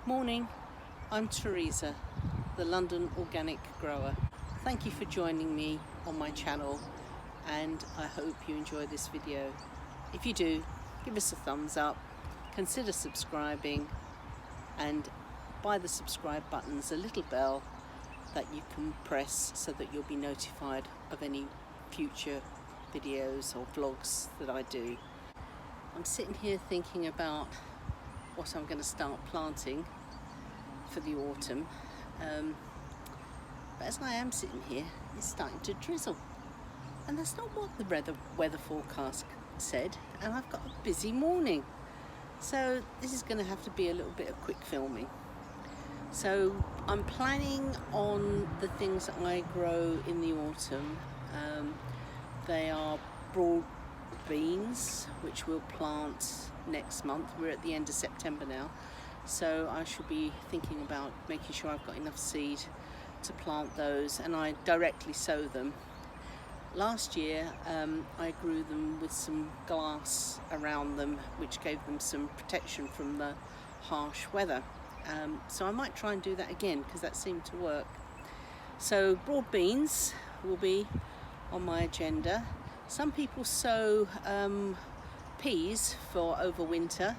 Morning, I'm Teresa, the London Organic Grower. Thank you for joining me on my channel and I hope you enjoy this video. If you do, give us a thumbs up, consider subscribing, and by the subscribe button there's a little bell that you can press so that you'll be notified of any future videos or vlogs that I do. I'm sitting here thinking about what I'm going to start planting for the autumn, but as I am sitting here, it's starting to drizzle, and that's not what the weather forecast said, and I've got a busy morning, so this is going to have to be a little bit of quick filming. So I'm planning on the things that I grow in the autumn. They are broad beans, which we'll plant next month. We're at the end of September now, so I shall be thinking about making sure I've got enough seed to plant those, and I directly sow them. Last year I grew them with some glass around them, which gave them some protection from the harsh weather, so I might try and do that again because that seemed to work. So broad beans will be on my agenda. Some people sow peas for over winter.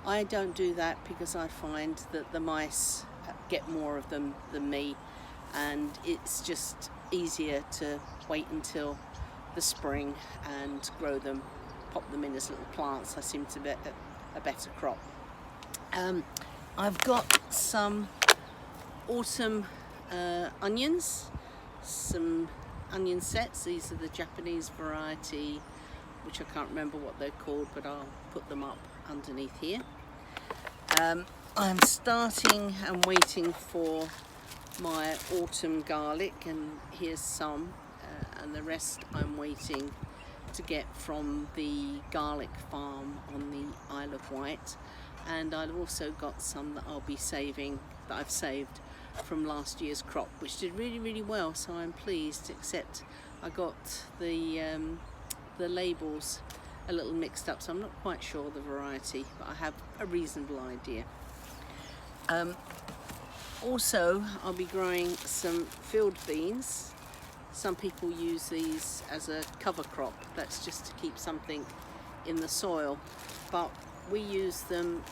I don't do that because I find that the mice get more of them than me, and it's just easier to wait until the spring and grow them, pop them in as little plants. I seem to get a better crop. I've got some autumn onions, some onion sets. These are the Japanese variety, which I can't remember what they're called, but I'll put them up underneath here. I'm starting and waiting for my autumn garlic, and here's some, and the rest I'm waiting to get from the garlic farm on the Isle of Wight. And I've also got some that I'll be saving, that I've saved from last year's crop, which did really well, so I'm pleased, except I got the labels a little mixed up, so I'm not quite sure the variety, but I have a reasonable idea. Also, I'll be growing some field beans. Some people use these as a cover crop, that's just to keep something in the soil, but we use them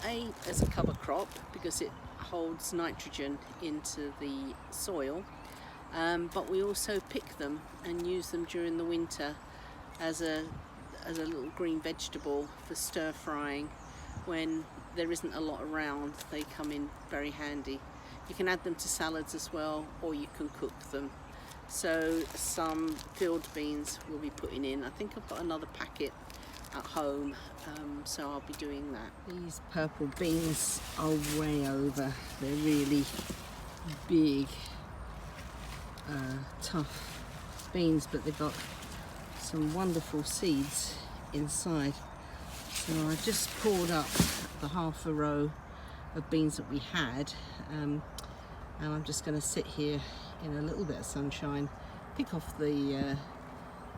as a cover crop because it holds nitrogen into the soil, but we also pick them and use them during the winter as a little green vegetable for stir frying. When there isn't a lot around, they come in very handy. You can add them to salads as well, or you can cook them. So some field beans we'll be putting in. I think I've got another packet at home, so I'll be doing that. These purple beans are way over. They're really big, tough beans, but they've got some wonderful seeds inside. So I just pulled up the half a row of beans that we had, and I'm just going to sit here in a little bit of sunshine, pick off the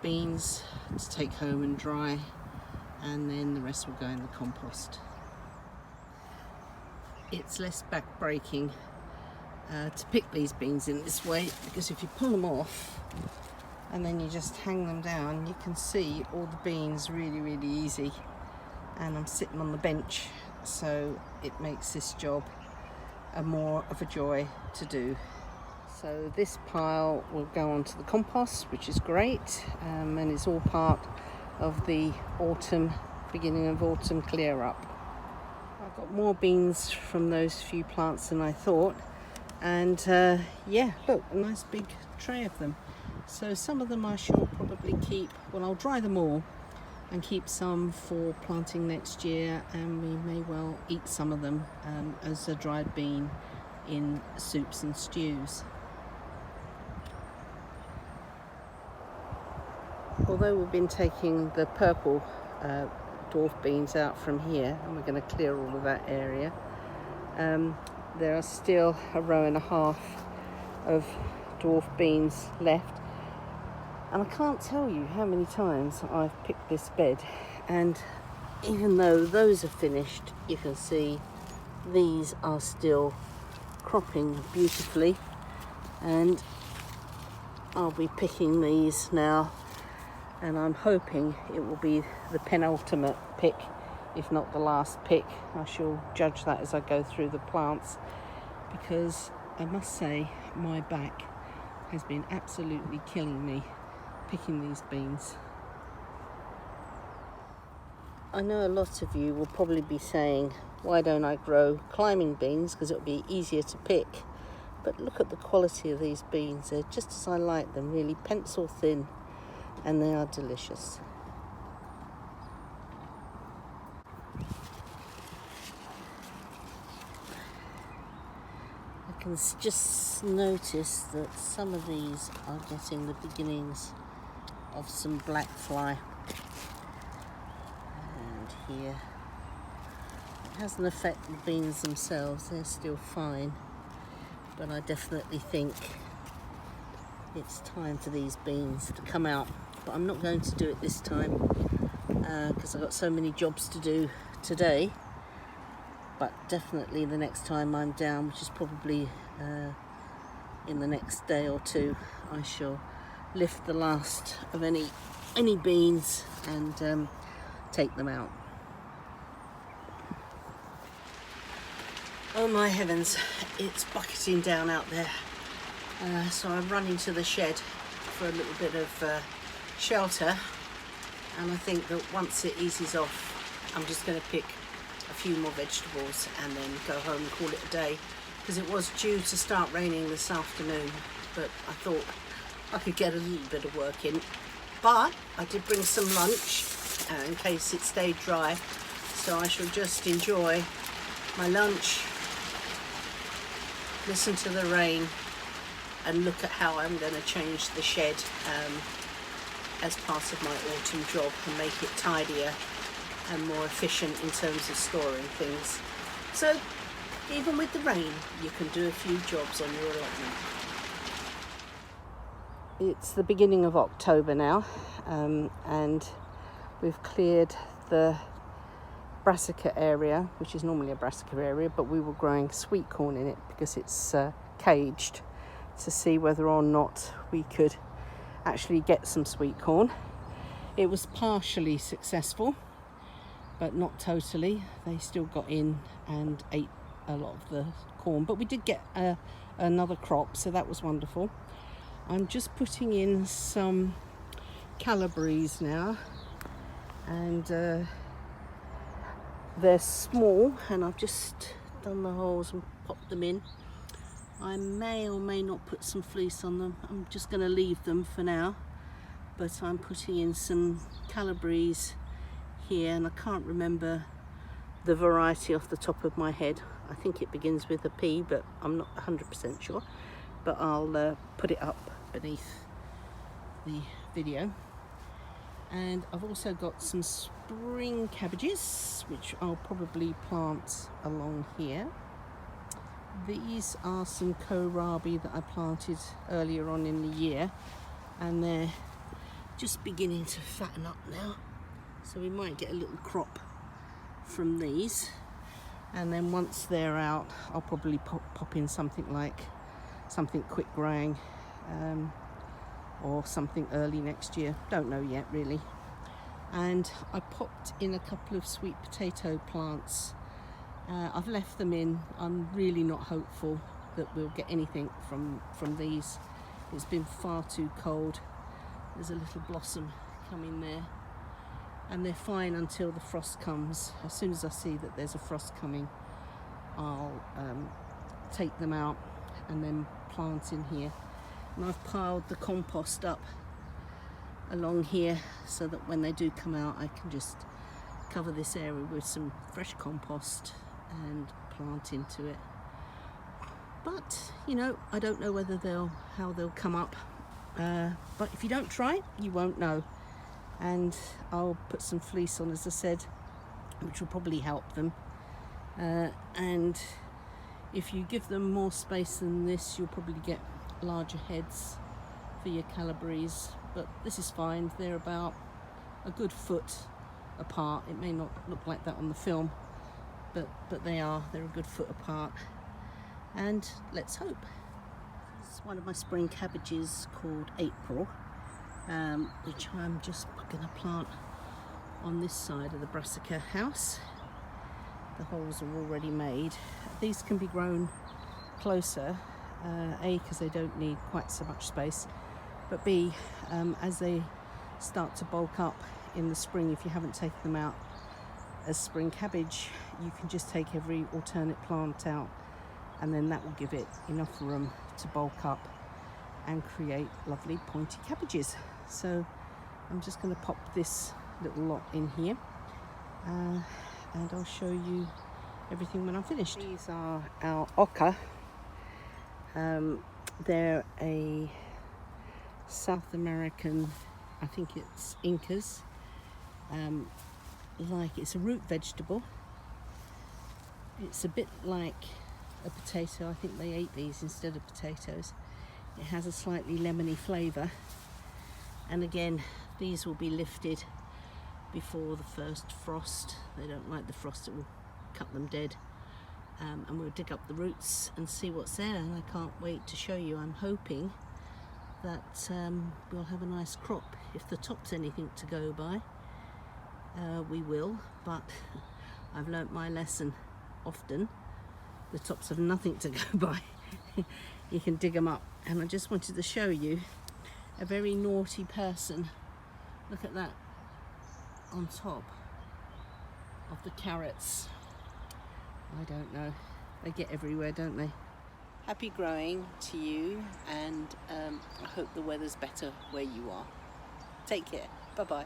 beans to take home and dry, and then the rest will go in the compost. It's less back-breaking to pick these beans in this way, because if you pull them off and then you just hang them down, you can see all the beans really easy, and I'm sitting on the bench, so it makes this job more of a joy to do. So this pile will go onto the compost, which is great, and it's all part of the autumn, beginning of autumn clear up. I've got more beans from those few plants than I thought, and yeah, look, a nice big tray of them. So some of them I shall probably keep, well, I'll dry them all and keep some for planting next year, and we may well eat some of them as a dried bean in soups and stews. Although we've been taking the purple dwarf beans out from here, and we're going to clear all of that area, there are still a row and a half of dwarf beans left, and I can't tell you how many times I've picked this bed, and even though those are finished, you can see these are still cropping beautifully, and I'll be picking these now, and I'm hoping it will be the penultimate pick, if not the last pick. I shall judge that as I go through the plants, because I must say my back has been absolutely killing me picking these beans. I know a lot of you will probably be saying, why don't I grow climbing beans, because it'll be easier to pick. But look at the quality of these beans. They're just as I like them, really pencil thin, and they are delicious. I can just notice that some of these are getting the beginnings of some black fly. And here, it hasn't affected the beans themselves, they're still fine. But I definitely think it's time for these beans to come out. But I'm not going to do it this time because I've got so many jobs to do today. But definitely the next time I'm down, which is probably in the next day or two, I shall lift the last of any beans and take them out. Oh my heavens, it's bucketing down out there. So I'm running to the shed for a little bit of shelter, and I think that once it eases off, I'm just going to pick a few more vegetables and then go home and call it a day, because it was due to start raining this afternoon, but I thought I could get a little bit of work in. But I did bring some lunch in case it stayed dry, so I shall just enjoy my lunch, listen to the rain, and look at how I'm going to change the shed as part of my autumn job and make it tidier and more efficient in terms of storing things. So even with the rain, you can do a few jobs on your allotment. It's the beginning of October now, and we've cleared the brassica area, which is normally a brassica area, but we were growing sweet corn in it because it's caged, to see whether or not we could actually get some sweet corn. It was partially successful, but not totally. They still got in and ate a lot of the corn, but we did get another crop, so that was wonderful. I'm just putting in some calibres now, and they're small, and I've just done the holes and popped them in. I may or may not put some fleece on them. I'm just going to leave them for now, but I'm putting in some calibres here, and I can't remember the variety off the top of my head. I think it begins with a P, but I'm not 100% sure, but I'll put it up beneath the video. And I've also got some spring cabbages, which I'll probably plant along here. These are some kohlrabi that I planted earlier on in the year, and they're just beginning to fatten up now. So we might get a little crop from these. And then once they're out, I'll probably pop in something quick growing, or something early next year. Don't know yet really. And I popped in a couple of sweet potato plants. I've left them in. I'm really not hopeful that we'll get anything from these. It's been far too cold. There's a little blossom coming there, and they're fine until the frost comes. As soon as I see that there's a frost coming, I'll take them out and then plant in here. And I've piled the compost up along here so that when they do come out, I can just cover this area with some fresh compost and plant into it. But you know, I don't know how they'll come up, but if you don't try, you won't know. And I'll put some fleece on, as I said, which will probably help them. And if you give them more space than this, you'll probably get larger heads for your calibres, but this is fine. They're about a good foot apart. It may not look like that on the film, but they're a good foot apart, and let's hope. This is one of my spring cabbages called April, which I'm just going to plant on this side of the brassica house. The holes are already made. These can be grown closer, A, because they don't need quite so much space, but B, as they start to bulk up in the spring, if you haven't taken them out as spring cabbage, you can just take every alternate plant out, and then that will give it enough room to bulk up and create lovely pointy cabbages. So I'm just going to pop this little lot in here, and I'll show you everything when I'm finished. These are our oca. They're a South American, I think it's Incas, it's a root vegetable. It's a bit like a potato. I think they ate these instead of potatoes. It has a slightly lemony flavour, and again, these will be lifted before the first frost. They don't like the frost, it will cut them dead. And we'll dig up the roots and see what's there, and I can't wait to show you. I'm hoping that we'll have a nice crop. If the top's anything to go by, we will, but I've learnt my lesson often. The tops have nothing to go by. You can dig them up, and I just wanted to show you a very naughty person. Look at that on top of the carrots. I don't know, they get everywhere, don't they? Happy growing to you, and I hope the weather's better where you are. Take care, bye bye.